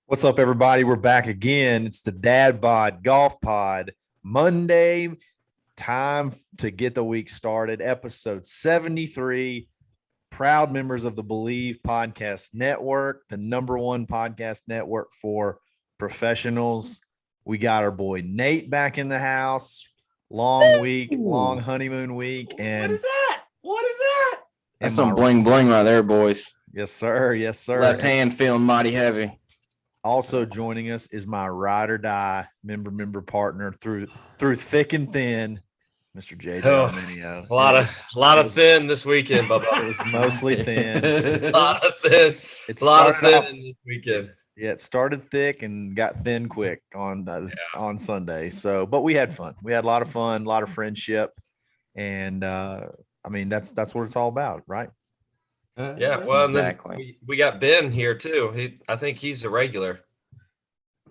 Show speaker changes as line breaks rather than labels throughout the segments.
What's up, everybody? We're back again. It's the Dadbod Golf Pod. Monday, time to get the week started. Episode 73. Proud members of the Believe Podcast Network, the #1 podcast network for professionals. We got our boy Nate back in the house. Long week, long honeymoon week. And
what is that? What is that?
That's some bling bling right there, boys.
Yes, sir. Yes, sir.
Left hand feeling mighty heavy.
Also joining us is my ride or die member partner through thick and thin, Mr. JJ Arminio.
A lot of thin this weekend, Bubba.
It was mostly thin.
A lot of thin.
It
A lot of
started
thin this weekend.
Yeah, it started thick and got thin quick on Sunday. So, but we had fun. We had a lot of fun, a lot of friendship, and I mean that's what it's all about, right?
Yeah, well,
exactly.
We got Ben here too. I think he's a regular.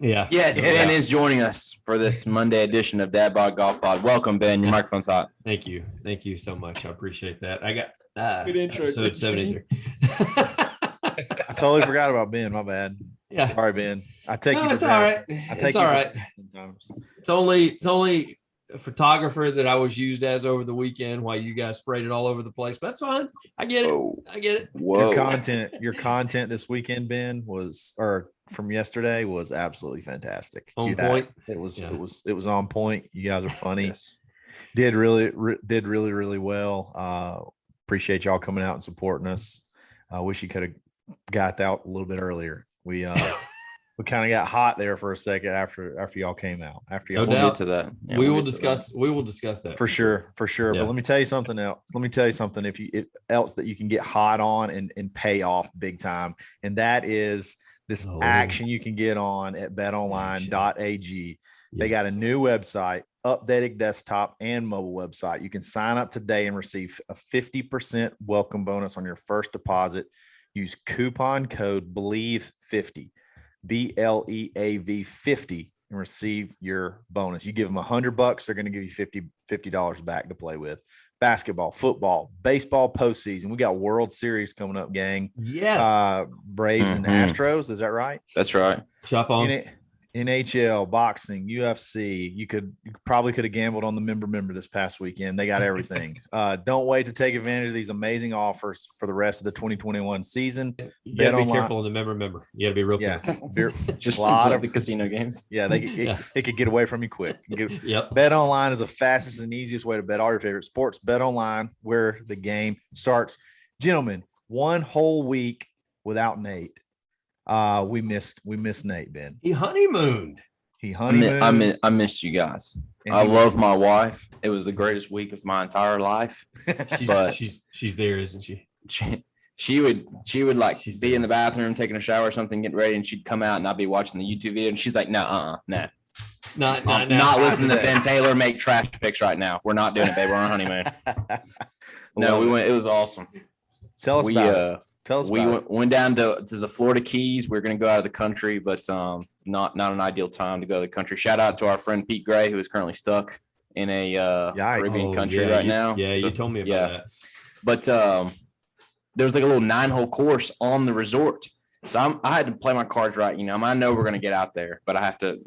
Yeah. Yes, yeah. Ben is joining us for this Monday edition of Dadbod Golf Pod. Welcome, Ben. Your microphone's hot.
Thank you so much. I appreciate that. I got
good intro.
Episode 73.
I totally forgot about Ben. My bad.
Yeah.
Sorry, Ben. I take you.
It's all right. It's all right.
Sometimes.
It's only a photographer that I was used as over the weekend while you guys sprayed it all over the place. But that's fine. I get it.
Whoa.
I get it.
Whoa.
Your content this weekend, Ben, from yesterday was absolutely fantastic.
On point.
It was on point. You guys are funny.
Yes.
Did really well. Appreciate y'all coming out and supporting us. I wish you could have got out a little bit earlier. We kind of got hot there for a second after y'all came out.
No doubt
to that. Yeah,
we will discuss that
for sure.
Yeah.
But let me tell you something else. Else that you can get hot on and pay off big time, and that is this action you can get on at Betonline.ag. They got a new website, updated desktop and mobile website. You can sign up today and receive a 50% welcome bonus on your first deposit. Use coupon code BELIEVE50, BLEAV 50, and receive your bonus. You give them $100, they're going to give you $50 back to play with. Basketball, football, baseball postseason. We got World Series coming up, gang.
Yes.
Braves and Astros. Is that right?
That's right.
Chop on.
NHL, boxing, UFC. You probably could have gambled on the member this past weekend. They got everything. Don't wait to take advantage of these amazing offers for the rest of the 2021 season.
You gotta be careful on the member. You gotta be real careful.
Just a lot of the casino games.
Yeah, it could get away from you quick.
Yep.
Bet Online is the fastest and easiest way to bet all your favorite sports. Bet Online, where the game starts. Gentlemen, one whole week without Nate. We missed Nate, Ben.
He honeymooned.
I missed you guys. I love my wife. It was the greatest week of my entire life.
She's there, isn't she?
She would like be in the bathroom taking a shower or something, getting ready, and she'd come out and I'd be watching the YouTube video, and she's like, nah. Not listening to Ben Taylor make trash picks right now. We're not doing it, babe. We're on honeymoon. No, we went. It was awesome.
Tell us about it.
We went down to the Florida Keys. We're going to go out of the country, but not an ideal time to go to the country. Shout out to our friend Pete Gray, who is currently stuck in a Caribbean country now.
Yeah, you told me about that.
But there was like a little 9-hole course on the resort. So I had to play my cards right. I know we're going to get out there, but I have to,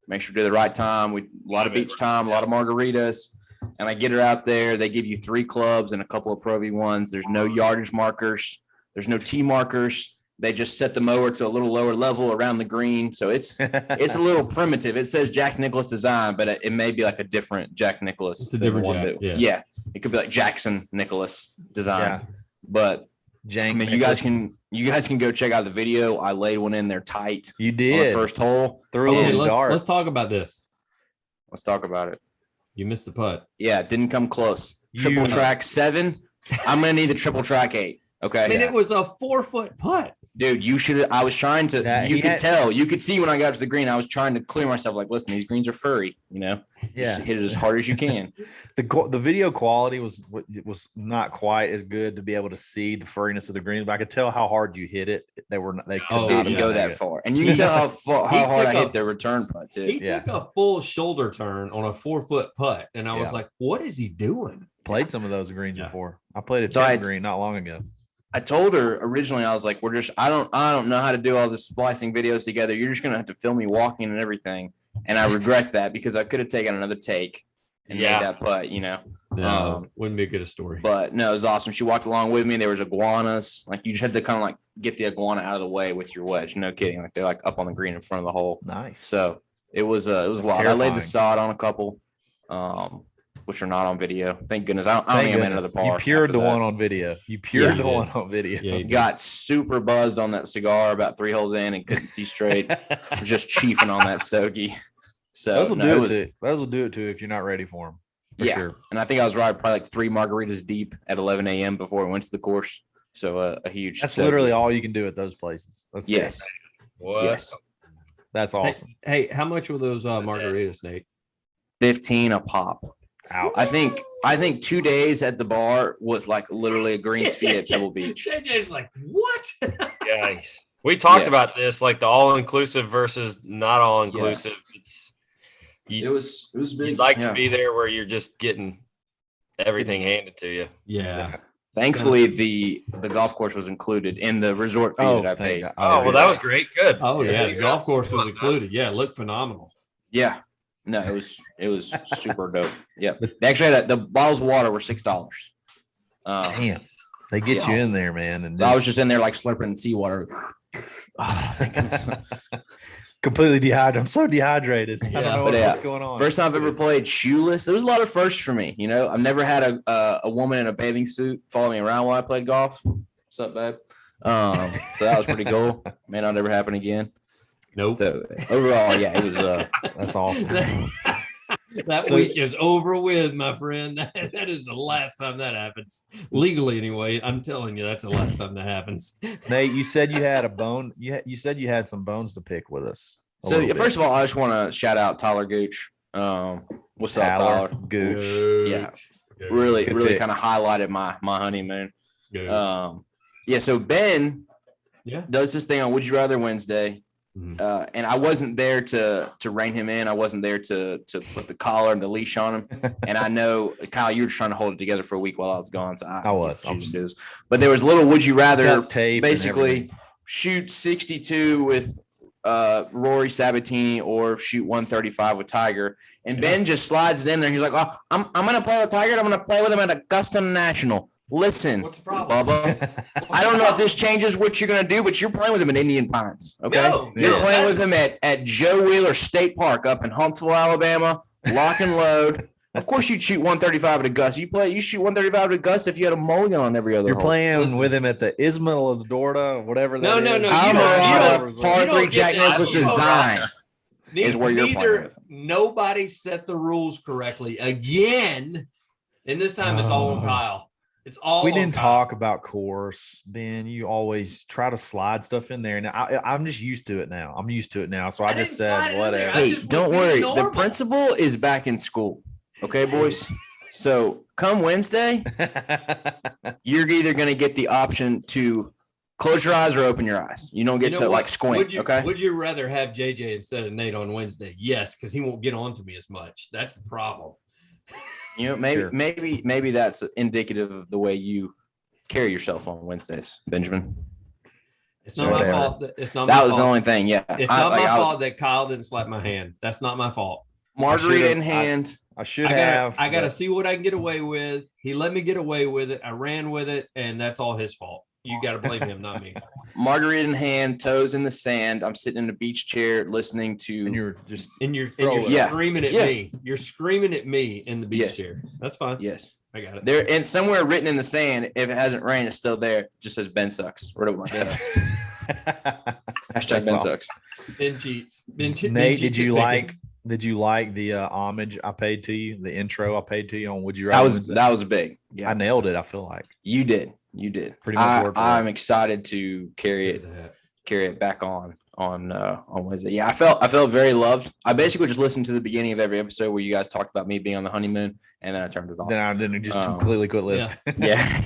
make sure to do the right time. A lot of beach time, a lot of margaritas. And I get her out there. They give you 3 clubs and a couple of Pro V1s. There's no yardage markers. There's no tee markers. They just set the mower to a little lower level around the green. So it's a little primitive. It says Jack Nicklaus design, but it may be like a different Jack Nicklaus.
It's a different Jack.
Yeah. It could be like Jackson Nicklaus design. Yeah. But you guys can go check out the video. I laid one in there tight.
You did.
On the first hole.
Let's talk about this.
Let's talk about it.
You missed the putt.
Yeah, it didn't come close. Triple track 7. I'm going to need the triple track 8. Okay.
I mean, it was a 4-foot putt.
Dude, I was trying to, you could see when I got to the green, I was trying to clear myself like, listen, these greens are furry, Just hit it as hard as you can.
The video quality was not quite as good to be able to see the furriness of the greens, but I could tell how hard you hit it. They
didn't go that far. And you can tell how hard I hit the return putt too.
He took a full shoulder turn on a 4-foot putt. And I was like, what is he doing?
Played some of those greens before. I played a 10 green not long ago.
I told her originally, I was like, I don't know how to do all this splicing videos together. You're just going to have to film me walking and everything. And I regret that because I could have taken another take and made that putt,
No, wouldn't be a good story.
But no, it was awesome. She walked along with me. There was iguanas. Like you just had to kind of like get the iguana out of the way with your wedge. No kidding. Like they're like up on the green in front of the hole.
Nice.
So it was wild.
Terrifying.
I laid the sod on a couple, which are not on video. Thank goodness. I don't think I'm in another par.
You pured the one on video. One on video.
Yeah,
Got super buzzed on that cigar about 3 holes in and couldn't see straight. Was just chiefing on that stogie. So
those will do it too if you're not ready for them. Sure.
And I think I was probably like 3 margaritas deep at 11 a.m. before we went to the course. So a huge.
That's literally all you can do at those places.
Yes.
What?
Yes.
That's awesome.
Hey, how much were those margaritas, Nate?
15 a pop.
Ouch.
I think 2 days at the bar was like literally a greens fee at Pebble Beach.
JJ's like, what?
Guys, we talked about this, like the all-inclusive versus not all-inclusive.
It was big.
You'd like to be there where you're just getting everything handed to you.
Yeah.
Thankfully, the golf course was included in the resort fee that I paid.
Oh, well, that was great. Good.
Oh yeah, the golf course was included. Yeah, it looked phenomenal.
Yeah. No, it was super dope. Yeah. They actually had the bottles of water were $6.
Damn. They get you in there, man. And
so I was just in there like slurping seawater.
Oh, thank goodness. Completely dehydrated. I'm so dehydrated. I don't know what's going on.
First time I've ever played shoeless. There was a lot of firsts for me. I've never had a woman in a bathing suit follow me around while I played golf. What's up, babe? So that was pretty cool. May not ever happen again.
Nope.
So overall, yeah, it was.
That's awesome.
That week is over with, my friend. That is the last time that happens. Legally, anyway. I'm telling you, that's the last time that happens.
Nate, you said you had a bone. You said you had some bones to pick with us.
So first of all, I just want to shout out Tyler Gooch. What's up, Tyler?
Gooch.
Yeah, really kind of highlighted my honeymoon. Yeah. So Ben, does this thing on Would You Rather Wednesday. And I wasn't there to rein him in. I wasn't there to put the collar and the leash on him. And I know, Kyle, you were trying to hold it together for a week while I was gone. So I was. But there was a little Would You Rather, basically shoot 62 with Rory Sabatini or shoot 135 with Tiger. And Ben just slides it in there. He's like, oh, I'm going to play with Tiger. I'm going to play with him at Augusta National. Listen,
what's the problem,
Bubba? I don't know if this changes what you're going to do, but you're playing with him at Indian Pines. Okay, you're playing with him at Joe Wheeler State Park up in Huntsville, Alabama. Lock and load. Of course, you'd shoot 135 at Augusta. You shoot 135 at Augusta if you had a mulligan on every other.
You're playing with him at the Ismail of Dorda, whatever that is.
No. Par 3 Jack Nicklaus design is where you're playing with him.
Nobody set the rules correctly again, and this time it's all on Kyle. It's all.
We didn't talk about course, Ben. You always try to slide stuff in there, and I'm just used to it now. So I just said whatever.
Hey, don't worry. The principal is back in school. Okay, boys. So come Wednesday, you're either going to get the option to close your eyes or open your eyes. You don't get to like squint. Okay.
Would you rather have JJ instead of Nate on Wednesday? Yes, because he won't get on to me as much. That's the problem.
Maybe that's indicative of the way you carry yourself on Wednesdays, Benjamin.
It's not my fault. It's not.
That was the only thing. Yeah,
it's not my fault that Kyle didn't slap my hand. That's not my fault.
Margarita in hand.
I should have.
I got to see what I can get away with. He let me get away with it. I ran with it, and that's all his fault. You got to blame him, not me.
Margarita in hand, toes in the sand. I'm sitting in a beach chair listening to.
And you're
screaming at me. You're screaming at me in the beach chair. That's fine.
Yes,
I got it.
There and somewhere written in the sand, if it hasn't rained, it's still there. It just says Ben sucks. Wrote it like that. Hashtag Ben sucks.
Ben cheats.
Nate, did you like the homage I paid to you? The intro I paid to you on Would You Rather?
That was big. Yeah,
I nailed it. I feel like
you did. Pretty much. I'm excited to carry it back on Wednesday. Yeah, I felt very loved. I basically just listened to the beginning of every episode where you guys talked about me being on the honeymoon, and then I turned it off.
Then I didn't just completely quit listening.
Yeah.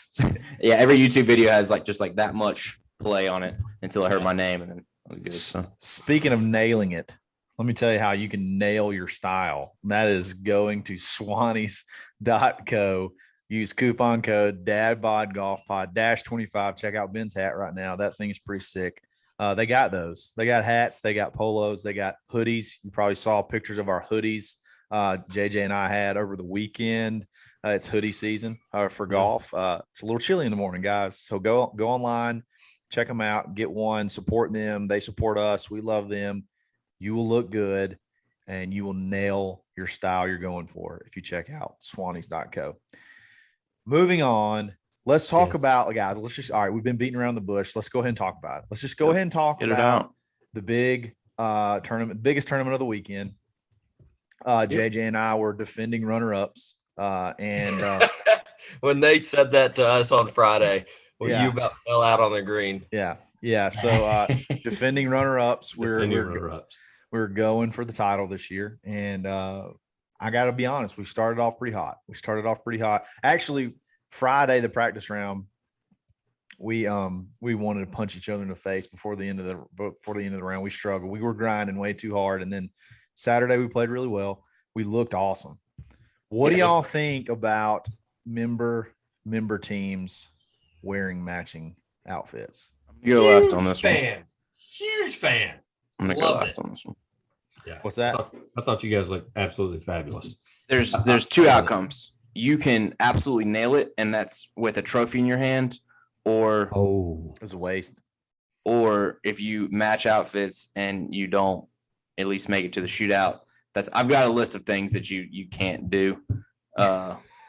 So, yeah, every YouTube video has just that much play on it until I heard my name, and then it was good. So.
Speaking of nailing it, let me tell you how you can nail your style. And that is going to Swannies.co. Use coupon code DadBodGolfPod -25. Check out Ben's hat right now. That thing is pretty sick. They got those. They got hats. They got polos. They got hoodies. You probably saw pictures of our hoodies JJ and I had over the weekend. It's hoodie season for golf. It's a little chilly in the morning, guys. So go online, check them out, get one, support them. They support us. We love them. You will look good and you will nail your style you're going for if you check out Swannies.co. Moving on. Let's talk about, guys. All right. We've been beating around the bush. Let's go ahead and talk about it. Let's just go ahead and talk about the big tournament, biggest tournament of the weekend. JJ and I were defending runner-ups. And
when they said that to us on Friday, you about fell out on the green.
Yeah. So defending runner-ups, we're going for the title this year. And I got to be honest, we started off pretty hot. Actually, Friday, the practice round, we wanted to punch each other in the face before the end of the round. We struggled. We were grinding way too hard. And then Saturday we played really well. We looked awesome. What do y'all think about member teams wearing matching outfits?
You go last on this one.
Huge fan.
I'm gonna go last on this one.
Yeah. What's that?
I thought you guys looked absolutely fabulous.
There's two outcomes. You can absolutely nail it, and that's with a trophy in your hand, or
it's a waste.
Or if you match outfits and you don't at least make it to the shootout, I've got a list of things that you can't do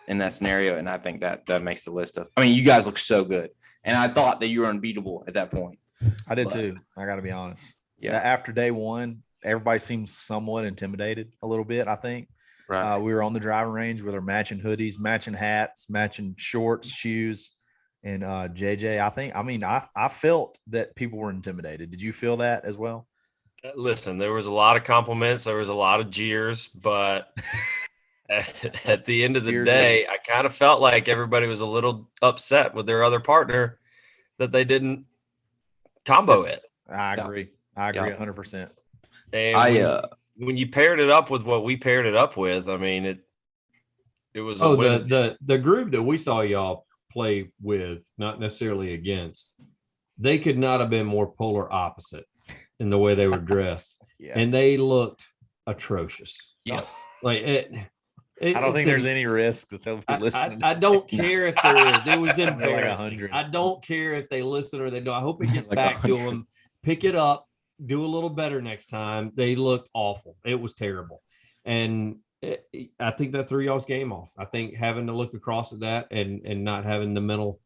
in that scenario, and I think that makes the list of. I mean, you guys look so good, and I thought that you were unbeatable at that point.
I did too. I got to be honest.
Yeah.
After day one, everybody seemed somewhat intimidated a little bit. I think.
Right.
We were on the driving range with our matching hoodies, matching hats, matching shorts, shoes, and JJ. I felt that people were intimidated. Did you feel that as well?
Listen, there was a lot of compliments. There was a lot of jeers, but at the end of the day, I kind of felt like everybody was a little upset with their other partner that they didn't combo it.
I agree. I agree 100%.
And when you paired it up with what we paired it up with, I mean, it was a win.
the group that we saw y'all play with, not necessarily against, they could not have been more polar opposite in the way they were dressed. And they looked atrocious.
Yeah.
Like
I don't think there's any risk that they'll be listening.
I don't care if there is. It was embarrassing. I don't care if they listen or they don't. I hope it gets back to them. Pick it up. Do a little better next time. They looked awful. It was terrible. And I think that threw y'all's game off. I think having to look across at that and not having the mental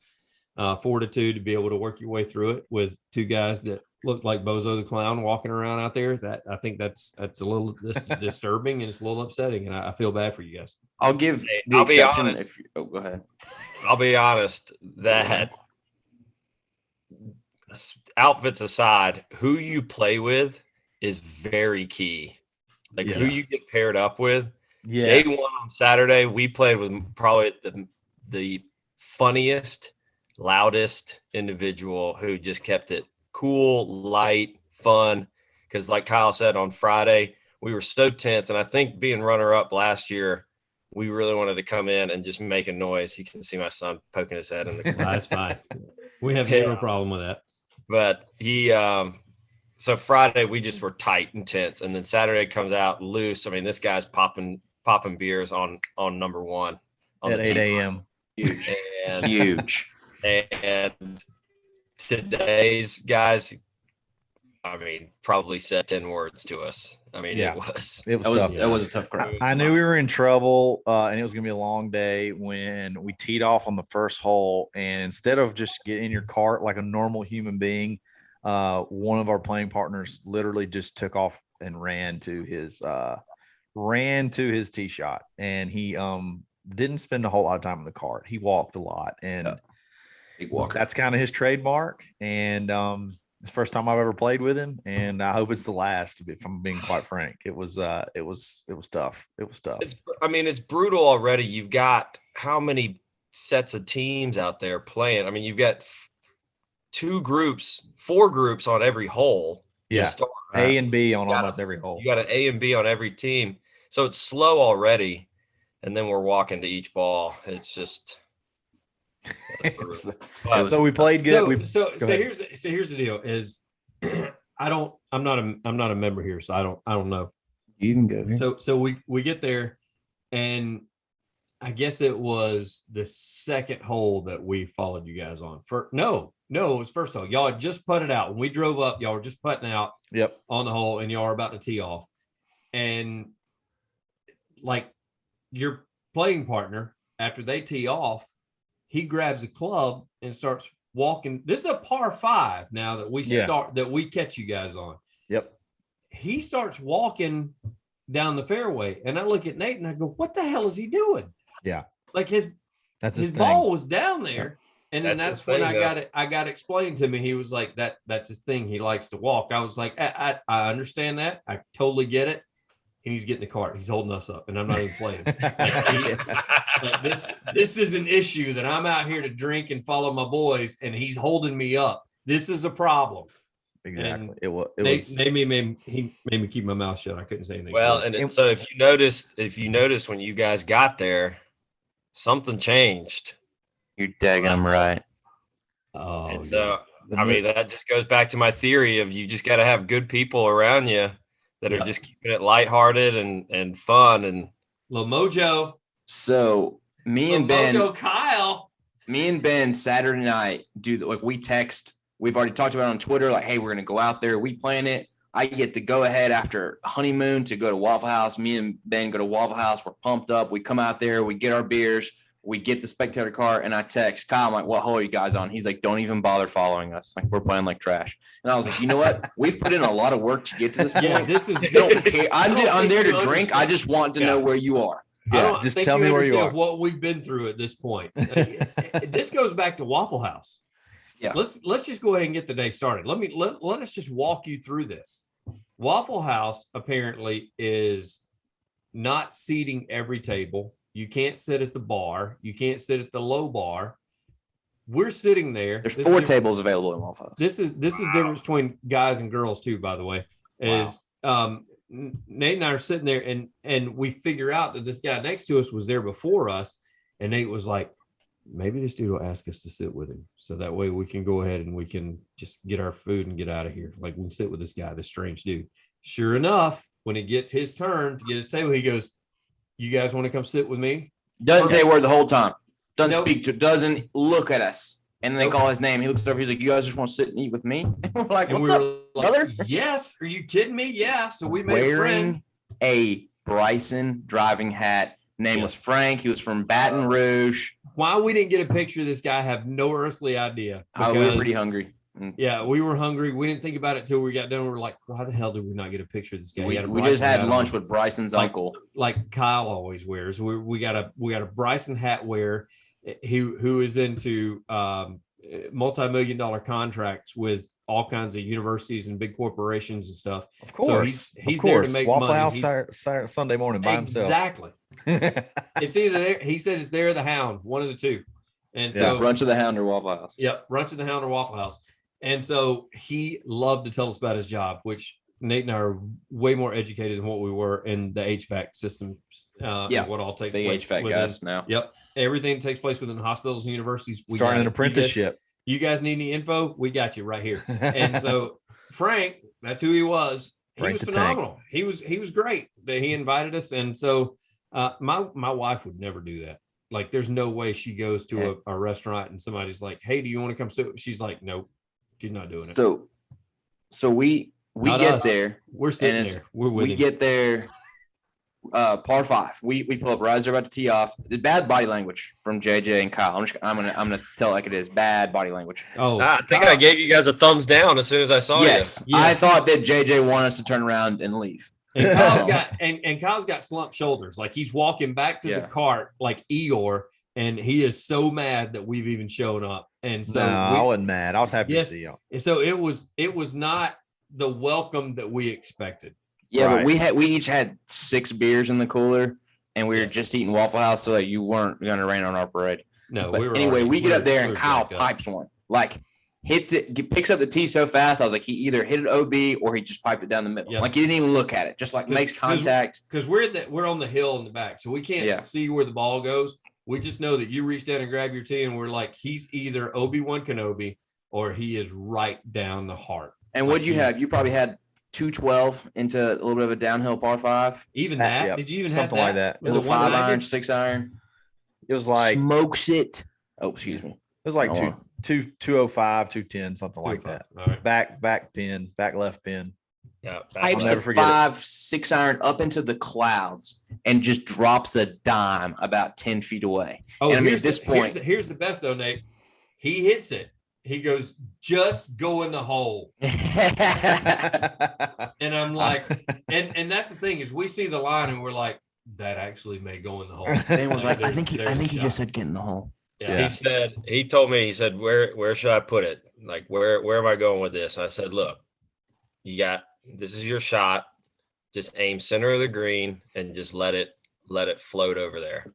fortitude to be able to work your way through it with two guys that looked like Bozo the Clown walking around out there, I think that's a little disturbing and it's a little upsetting. And I feel bad for you guys.
I'll give the exception go ahead.
I'll be honest that outfits aside, who you play with is very key. Like who you get paired up with. Day one on Saturday, we played with probably the funniest, loudest individual who just kept it cool, light, fun. Because like Kyle said on Friday, we were so tense. And I think being runner-up last year, we really wanted to come in and just make a noise. You can see my son poking his head in the corner.
That's fine. We have zero problem with that.
But so Friday we just were tight and tense, and then Saturday comes out loose. I mean, this guy's popping beers on number one
at 8 a.m.
Huge.
And today's guys, I mean, probably said 10 words to us. I mean, it was
tough.
That was a tough crowd.
I knew we were in trouble, and it was going to be a long day when we teed off on the first hole. And instead of just getting in your cart like a normal human being, one of our playing partners literally just took off and ran to his tee shot. And he didn't spend a whole lot of time in the cart. He walked a lot, and that's kind of his trademark. And it's the first time I've ever played with him, and I hope it's the last, if I'm being quite frank. It was tough. It was tough.
It's brutal already. You've got how many sets of teams out there playing? I mean, you've got 4 groups on every hole.
Yeah. A and B on almost every hole.
You got an A and B on every team. So it's slow already. and then we're walking to each ball. It's just.
So we played good.
So here's the deal: is I'm not a member here, so I don't know.
You can go.
So we get there, and I guess it was the second hole that we followed you guys on. No, it was first hole. Y'all had just putted out. When we drove up, y'all were just putting out.
Yep.
On the hole, and y'all were about to tee off, and like your playing partner, after they tee off, he grabs a club and starts walking. This is a par 5 now that we catch you guys on.
Yep.
He starts walking down the fairway, and I look at Nate and I go, "What the hell is he doing?"
Yeah.
Like his ball was down there. And then that's when I got explained to me. He was like, that's his thing. He likes to walk. I was like, I understand that. I totally get it. And he's getting the cart. He's holding us up, and I'm not even playing. This is an issue that I'm out here to drink and follow my boys, and he's holding me up. This is a problem.
Exactly.
And he made me keep my mouth shut. I couldn't say anything.
Well, and so if you noticed when you guys got there, something changed.
You're daggum right.
Oh,
and so I mean that just goes back to my theory of you just got to have good people around you that are just keeping it lighthearted and fun and
Lil Mojo.
So me and
Kyle.
Me and Ben Saturday night we text. We've already talked about it on Twitter. Like, hey, we're gonna go out there. We plan it. I get the go ahead after Honeymoon to go to Waffle House. Me and Ben go to Waffle House. We're pumped up. We come out there. We get our beers. We get the spectator car, and I text Kyle. I'm like, "What hole are you guys on?" He's like, "Don't even bother following us. Like, we're playing like trash." And I was like, "You know what? We've put in a lot of work to get to this point.
Yeah, this is.
I'm there to drink. I just want to know where you are.
Yeah, just tell me where you are.
What we've been through at this point. This goes back to Waffle House.
Yeah.
Let's just go ahead and get the day started. Let us just walk you through this. Waffle House apparently is not seating every table. You can't sit at the bar. You can't sit at the low bar. We're sitting there.
There's 4 tables available in Waffle House.
This is difference between guys and girls too, by the way. Is Nate and I are sitting there and we figure out that this guy next to us was there before us, and Nate was like, maybe this dude will ask us to sit with him, so that way we can go ahead and we can just get our food and get out of here. Like, we can sit with this guy, this strange dude. Sure enough, when it gets his turn to get his table, he goes, "You guys want to come sit with me?"
Doesn't say a word the whole time. Doesn't speak to. Doesn't look at us. And then they call his name. He looks over. He's like, "You guys just want to sit and eat with me?" And we're like, "What's up, brother?"
Yes. Are you kidding me? Yeah. So we made
wearing a Bryson driving hat. Name was Frank. He was from Baton Rouge.
Why we didn't get a picture of this guy, I have no earthly idea.
We were pretty hungry.
Yeah, we were hungry. We didn't think about it until we got done. We were like, why the hell did we not get a picture of this guy?
We just had lunch with Bryson's uncle.
Like Kyle always wears. We got a Bryson hat wearer who is into multi-million-dollar contracts with all kinds of universities and big corporations and stuff.
Of course.
So he's there to make
Waffle
money.
House Sunday morning by himself.
Exactly. It's either there. He said it's there or the Hound, one of the two. And so
Brunch of the Hound or Waffle House.
Yep, Brunch of the Hound or Waffle House. And so he loved to tell us about his job, which Nate and I are way more educated than what we were in the HVAC systems. And what all takes place.
The HVAC guys now.
Yep. Everything takes place within hospitals and universities.
Starting an apprenticeship.
You guys need any info? We got you right here. And so Frank, that's who he was. He was phenomenal. He was great that he invited us. And so my wife would never do that. Like, there's no way she goes to a restaurant and somebody's like, "Hey, do you want to come sit?" She's like, "Nope, she's not doing it."
So we get there.
We're sitting there.
We get there. Par 5. We pull up. Riser about to tee off. The bad body language from JJ and Kyle. I'm gonna tell it like it is. Bad body language.
Oh,
I think I gave you guys a thumbs down as soon as I saw you.
Yes. I thought that JJ wanted us to turn around and leave.
And Kyle's got slumped shoulders. Like, he's walking back to the cart like Eeyore, and he is so mad that we've even shown up. And so
I wasn't mad. I was happy to see you.
So it was not the welcome that we expected.
Yeah, right. But we each had 6 beers in the cooler, and we were just eating Waffle House so that you weren't going to rain on our parade.
No,
but we get up there and Kyle pipes one. Like, hits it, picks up the tee so fast. I was like, he either hit an OB or he just piped it down the middle. Yep. Like he didn't even look at it, just like makes contact.
Because we're on the hill in the back, so we can't see where the ball goes. We just know that you reach down and grab your tee, and we're like, he's either Obi-Wan Kenobi or he is right down the heart.
And what'd you have? You probably had 212 into a little bit of a downhill par 5.
Even that? Yep. Did you even
something
have
that?
Like that?
Was it 5-iron, 6-iron?
It was like
smokes it. Oh, excuse me.
It was like 205, 210, something like that.
All right.
Back pin, back left pin.
Yeah, pipes a 5-6-iron up into the clouds and just drops a dime about 10 feet away.
Oh, and I mean, at this point, here's the best though, Nate. He hits it. He goes, just go in the hole. And I'm like, and that's the thing is we see the line and we're like, that actually may go in the hole.
Dan was like, I think he just said get in the hole.
Yeah. He told me, where should I put it? Like, where am I going with this? I said, look, this is your shot. Just aim center of the green and just let it float over there.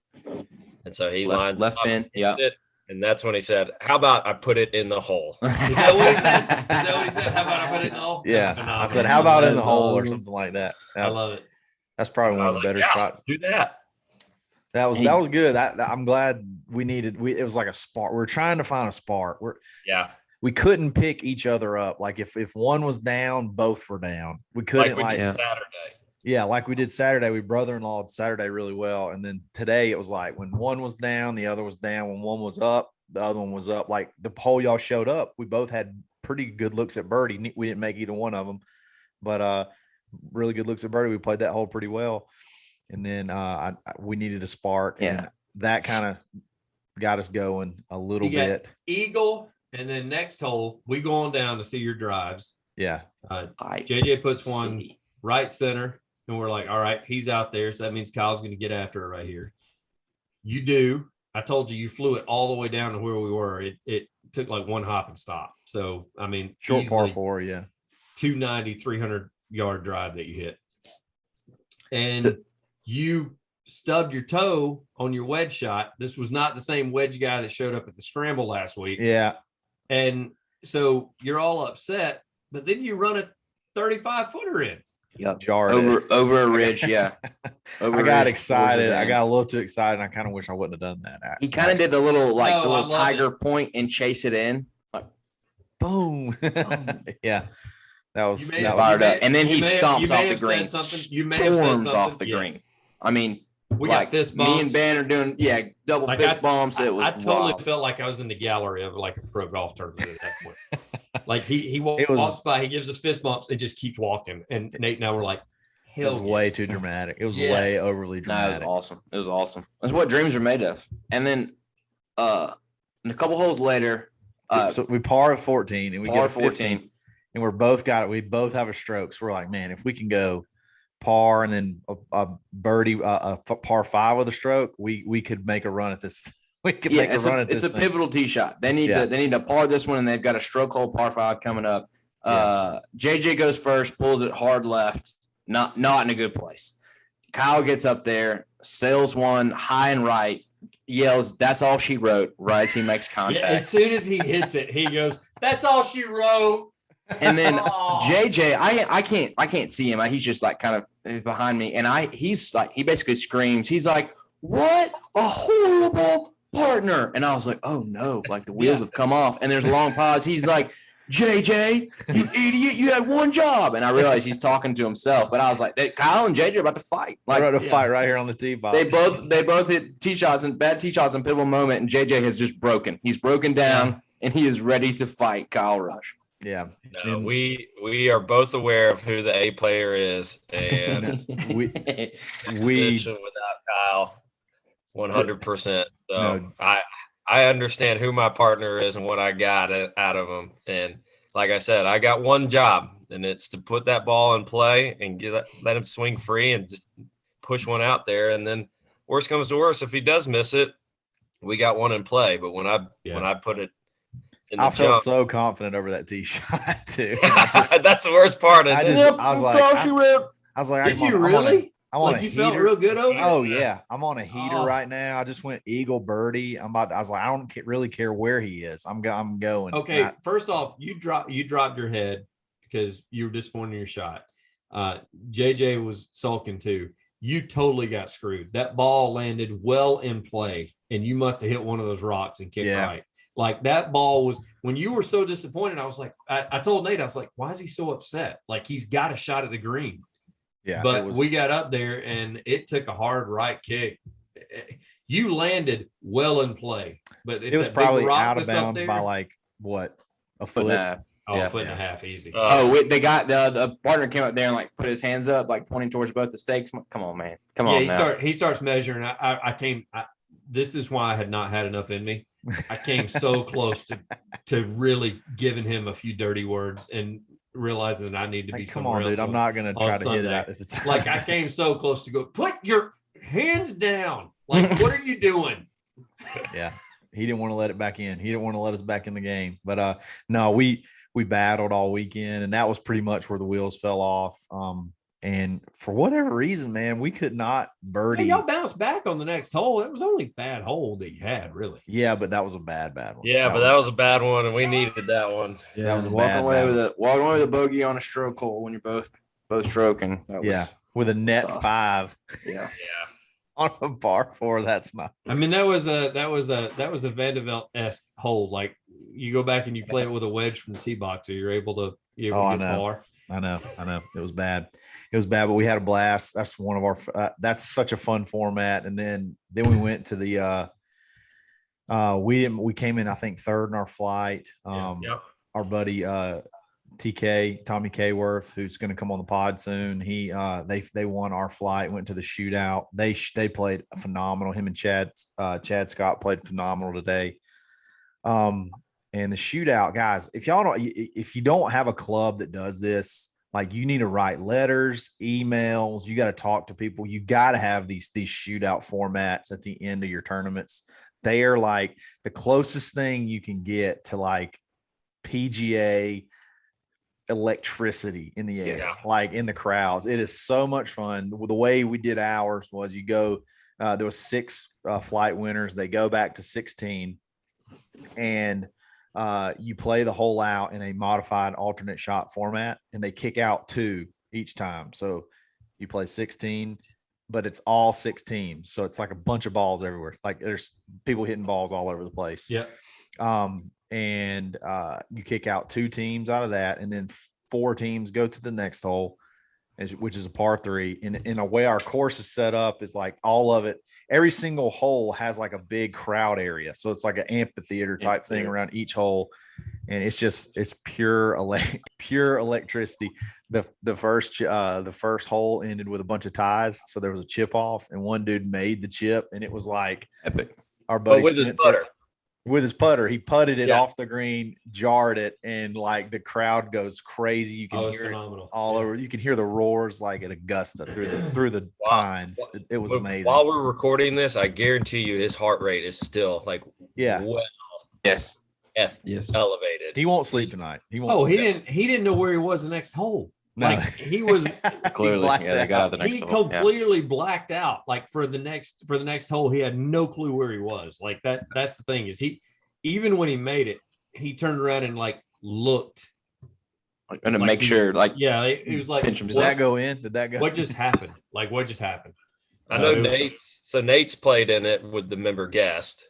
And so he lines
left pin. Yeah.
And that's when he said, how about I put it in the hole?
Is that what he said? How about I put it in the hole?
Yeah. I said, how about in the hole or something like that?
I love it.
That's probably one of the better shots.
Do that.
That was good. I'm glad it was like a spark. We're trying to find a spark. We couldn't pick each other up. Like if one was down, both were down. We couldn't
like Saturday.
Yeah, like we did Saturday. We brother-in-law Saturday really well. And then today it was like when one was down, the other was down. When one was up, the other one was up. Like the hole y'all showed up, we both had pretty good looks at birdie. We didn't make either one of them, but really good looks at birdie. We played that hole pretty well. And then we needed a spark. And that kind of got us going a little bit.
Eagle, and then next hole, we go on down to see your drives.
Yeah.
JJ puts one right center. And we're like, all right, he's out there. So that means Kyle's going to get after it right here. You do. I told you flew it all the way down to where we were. It took like one hop and stop. So, I mean,
short par 4, yeah.
290, 300-yard drive that you hit. And you stubbed your toe on your wedge shot. This was not the same wedge guy that showed up at the scramble last week.
Yeah.
And so you're all upset, but then you run a 35-footer in.
Yep. Over a ridge, yeah.
I got excited. I got a little too excited. I kind of wish I wouldn't have done that.
He kind of did the little tiger point and chase it in. Like,
boom. Yeah. That was
fired up. And then he stomps off the green. Storms off the green. I mean,
we got fist bumps.
Me and Ben are doing, double fist bumps. It was
I totally felt like I was in the gallery of like a pro golf tournament at that point. Like he walks by, he gives us fist bumps and just keeps walking. And Nate and I were like, hell,
it was way too dramatic. It was way overly dramatic.
It was awesome. That's what dreams are made of. And then a couple holes later,
so we par at 14 and we get 14 and we both have a stroke. So we're like, man, if we can go par and then a birdie, a par 5 with a stroke, we could make a run at this.
It's a pivotal tee shot. They need to par this one, and they've got a stroke hole par 5 coming up. JJ goes first, pulls it hard left, not in a good place. Kyle gets up there, sails one high and right, yells, "That's all she wrote!" Right as he makes contact.
Yeah, as soon as he hits it, he goes, "That's all she wrote."
And then JJ, I can't see him. He's just like kind of behind me, and he basically screams. He's like, "What a horrible partner!" And I was like, "Oh no!" Like the wheels have come off. And there's a long pause. He's like, "JJ, you idiot! You had one job." And I realized he's talking to himself. But I was like, Kyle and JJ are about to fight.
Like they're about to fight right here on the tee box.
They both hit tee shots and bad tee shots in pivotal moment. And JJ has just broken. He's broken down and he is ready to fight Kyle Rush.
Yeah.
No, we are both aware of who the A player is, and
we
without Kyle 100%. So I understand who my partner is and what I got out of him. And like I said, I got one job, and it's to put that ball in play and let him swing free and just push one out there. And then worst comes to worst, if he does miss it, we got one in play. But when I put it in the
felt so confident over that tee shot too.
That's the worst part.
I was like,
did you really?
I'm on a
you
heater.
felt real good over it?
Oh yeah, I'm on a heater right now. I just went eagle birdie. I was like, I don't really care where he is. I'm going.
Okay, first off, you dropped your head because you were disappointed in your shot. JJ was sulking too. You totally got screwed. That ball landed well in play, and you must have hit one of those rocks and kicked right. Like that ball was, when you were so disappointed, I was like, I told Nate, I was like, why is he so upset? Like he's got a shot at the green. Yeah. But we got up there and it took a hard right kick. You landed well in play, but it was
probably out of bounds by like what, a foot and a half.
Oh, a foot and a half, easy.
They got the partner came up there and like put his hands up, like pointing towards both the stakes. Come on, man. Come on.
He starts measuring. This is why I had not had enough in me. I came so close to really giving him a few dirty words and realizing that I need to be somewhere else.
Dude, I'm not gonna try to hit it. If it's
like I came so close to go, put your hands down. Like, what are you doing?
Yeah, he didn't want to let it back in. He didn't want to let us back in the game. But no, we battled all weekend, and that was pretty much where the wheels fell off. And for whatever reason, man, we could not birdie.
Yeah, y'all bounced back on the next hole. It was only a bad hole that you had, really.
Yeah, but that was a bad one.
Yeah, but that was a bad one, and we needed that one.
Yeah, that was
walking away with a bogey on a stroke hole when you're both stroking.
With a net tough. 5.
Yeah.
On a par 4, that's not.
I mean, that was a Vandeveld-esque hole. Like you go back and you play it with a wedge from the tee box, so you're able to get par.
I know. It was bad. But we had a blast. That's one of our. That's such a fun format. And then we went to the. We came in, I think, third in our flight. Our buddy TK Tommy Kayworth, who's going to come on the pod soon. They won our flight. Went to the shootout. They played phenomenal. Him and Chad Scott played phenomenal today. And the shootout, guys, if you don't have a club that does this, like you need to write letters, emails, you got to talk to people. You got to have these shootout formats at the end of your tournaments. They are like the closest thing you can get to like PGA electricity in the air, like in the crowds. It is so much fun. The way we did ours was you go, there was 6 flight winners. They go back to 16 and you play the hole out in a modified alternate shot format, and they kick out 2 each time. So you play 16, but it's all 6 teams. So it's like a bunch of balls everywhere. Like there's people hitting balls all over the place.
Yeah.
And you kick out 2 teams out of that, and then 4 teams go to the next hole, which is a par 3. And in a way our course is set up is like all of it. Every single hole has like a big crowd area. So it's like an amphitheater type thing around each hole. And it's pure electricity. The first hole ended with a bunch of ties. So there was a chip off, and one dude made the chip, and it was like
epic.
Our buddy
With
his putter, he putted it off the green, jarred it, and like the crowd goes crazy. You can hear it all over. You can hear the roars like at Augusta through the pines. It was amazing.
While we're recording this, I guarantee you his heart rate is still like elevated.
He won't sleep tonight.
He didn't know where he was the next hole.
No.
Like he was
clearly they got out the next hole.
Completely blacked out. Like for the next hole, he had no clue where he was. Like that's the thing is even when he made it, he turned around and like looked.
Like gonna make sure, like
he was like,
did that go in? Did that go?
What just happened? Like what just happened?
I know Nate's played in it with the member guest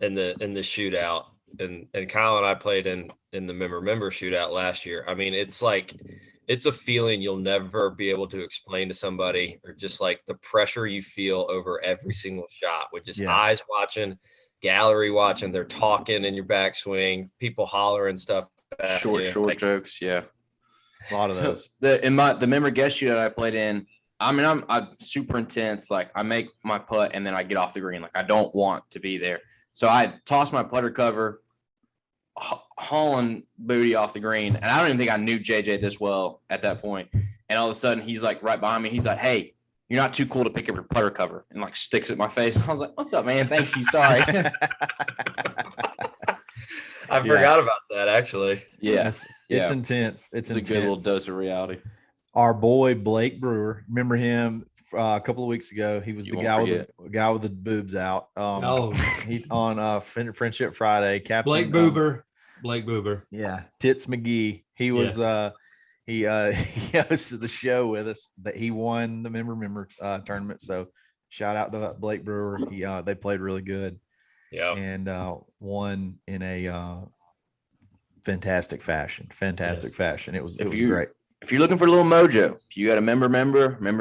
in the shootout, and Kyle and I played in the member shootout last year. I mean, it's like. It's a feeling you'll never be able to explain to somebody, or just like the pressure you feel over every single shot with just eyes watching, gallery watching, they're talking in your backswing, people hollering stuff.
Short jokes. Yeah.
A lot of those.
The member guest shoot that I played in, I mean, I'm super intense. Like I make my putt and then I get off the green. Like I don't want to be there. So I toss my putter cover, hauling booty off the green, and I don't even think I knew JJ this well at that point. And all of a sudden he's like right behind me, he's like, "Hey, you're not too cool to pick up your putter cover," and like sticks at my face. I was like, "What's up, man? Thank you, sorry."
I forgot about that actually.
Yes, it's intense. It's
a good little dose of reality.
Our boy Blake Brewer, remember him a couple of weeks ago. He was the guy with the boobs out. He on Friendship Friday. Captain
Blake Boober.
Yeah, Tits McGee. He was he hosted the show with us. That he won the member tournament. So shout out to Blake Brewer. They played really good.
Yeah,
and won in a fantastic fashion. It was great.
If you're looking for a little mojo, if you got a member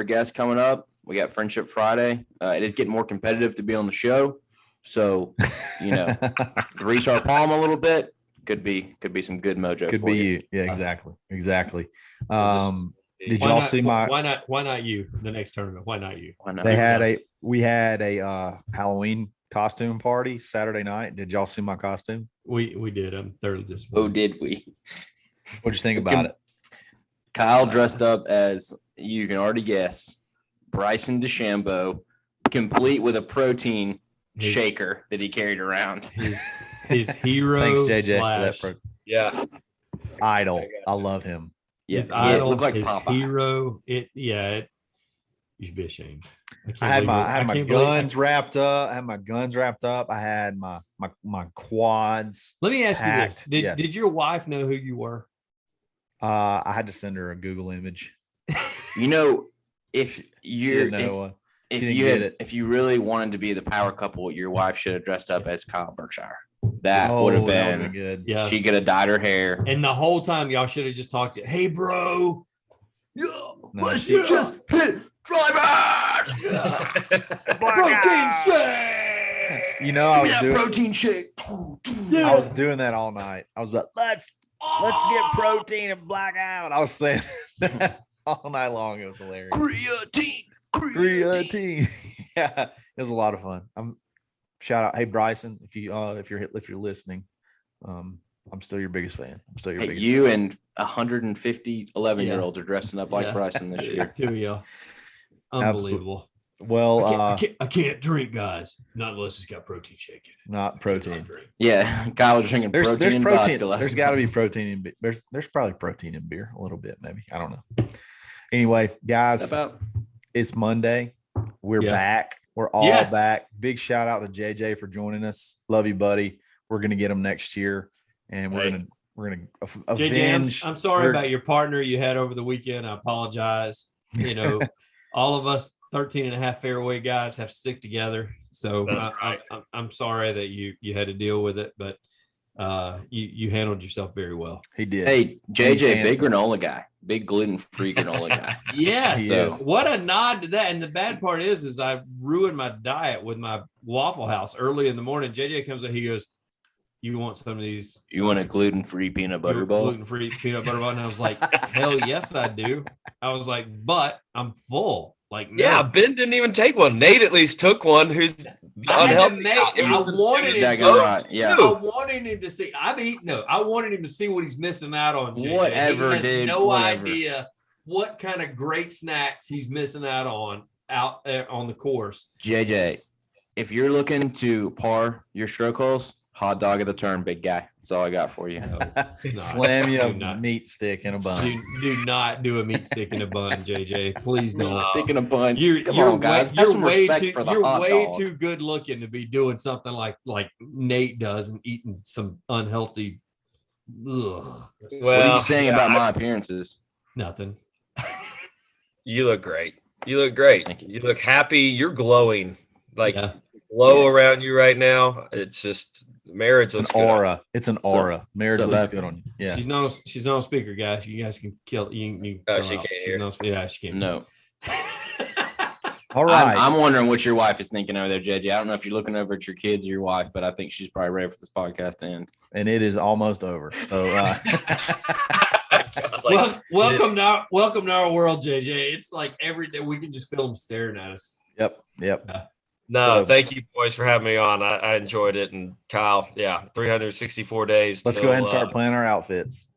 guest coming up, we got Friendship Friday. It is getting more competitive to be on the show. So, grease our palm a little bit. Could be some good mojo.
Could be you. Yeah, exactly. Did y'all see
why not you? The next tournament. Why not you?
We had a Halloween costume party Saturday night. Did y'all see my costume?
We did. I'm thoroughly disappointed.
Oh, did we?
What'd you think about it?
Kyle dressed up as, you can already guess, Bryson DeChambeau, complete with a protein shaker that he carried around.
His hero.
Thanks, JJ, for
that
idol. I love him.
His idol, looked like his Popeye. Hero. You should be ashamed.
I had my guns wrapped up. I had my quads.
Let me ask you this: Did your wife know who you were?
I had to send her a Google image.
If you really wanted to be the power couple, your wife should have dressed up as Kyle Berkshire. That would have been
good.
Yeah,
she could have dyed her hair.
And the whole time, y'all should have just talked to, hey, bro.
Let's just hit drivers.
Protein shake.
I was doing
protein shake.
I was doing that all night. I was like, let's get protein and black out. I was saying that all night long. It was hilarious. Creatine. Yeah, it was a lot of fun. Shout out, hey Bryson, if you're listening, I'm still your biggest fan.
You and 150 11-year-olds are dressing up like Bryson this year.
Two of y'all. Unbelievable.
Well,
I can't drink, guys, not unless it's got protein shake in it.
Not protein.
Yeah, Kyle was drinking protein.
There's protein.
Vodka.
There's got to be protein in beer. There's probably protein in beer, a little bit, maybe. I don't know. Anyway, guys, it's Monday. We're back. We're all back. Big shout out to JJ for joining us. Love you, buddy. We're gonna get him next year, and we're gonna avenge.
JJ, I'm sorry about your partner you had over the weekend. I apologize. All of us 13 and a half fairway guys have to stick together. So I'm sorry that you had to deal with it, but you handled yourself very well.
He did.
Hey, JJ, big granola guy, big gluten-free granola guy.
Yes. What a nod to that. And the bad part is I ruined my diet with my Waffle House early in the morning. JJ comes up, he goes, you want some of these?
You want a gluten-free peanut butter bowl?
Gluten-free peanut butter bowl. And I was like, hell yes, I do. I was like, but I'm full. Like, no.
Yeah, Ben didn't even take one. Nate at least took one. Who's unhealthy?
I wanted him to see. I wanted him to see what he's missing out on. JJ.
Whatever,
he has no idea what kind of great snacks he's missing out on the course.
JJ, if you're looking to par your stroke holes, hot dog of the turn, big guy. That's all I got for you.
Slam you a meat stick in a bun.
Do not do a meat stick in a bun, JJ. Please don't.
Stick in a bun.
Come on, guys. You're way too good looking to be doing something like Nate does and eating some unhealthy. Ugh.
What are you saying about my appearances?
Nothing.
You look great. You look happy. You're glowing. Around you right now. It's just marriage looks
an aura. Good. It's an aura. Marriage looks good on you. Yeah.
She's no speaker, guys. You guys can kill you.
She can't hear.
She can't.
No.
All right.
I'm wondering what your wife is thinking over there, JJ. I don't know if you're looking over at your kids or your wife, but I think she's probably ready for this podcast to end.
And it is almost over. So
welcome to our world, JJ. It's like every day we can just feel them staring at us.
Yep.
Thank you, boys, for having me on. I enjoyed it. And Kyle, 364 days.
Let's go ahead and start planning our outfits.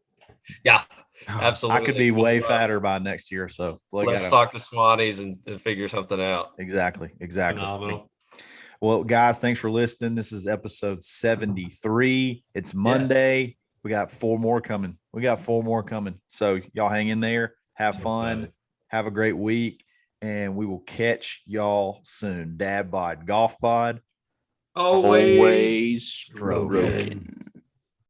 Yeah, absolutely.
I could be way fatter by next year. So
let's talk to Swannies and figure something out.
Exactly.
Phenomenal.
Well, guys, thanks for listening. This is episode 73. It's Monday. Yes. We got 4 more coming. So y'all hang in there. Have fun. Excited. Have a great week. and we will catch y'all soon. Dad bod, golf pod.
Always
stroking.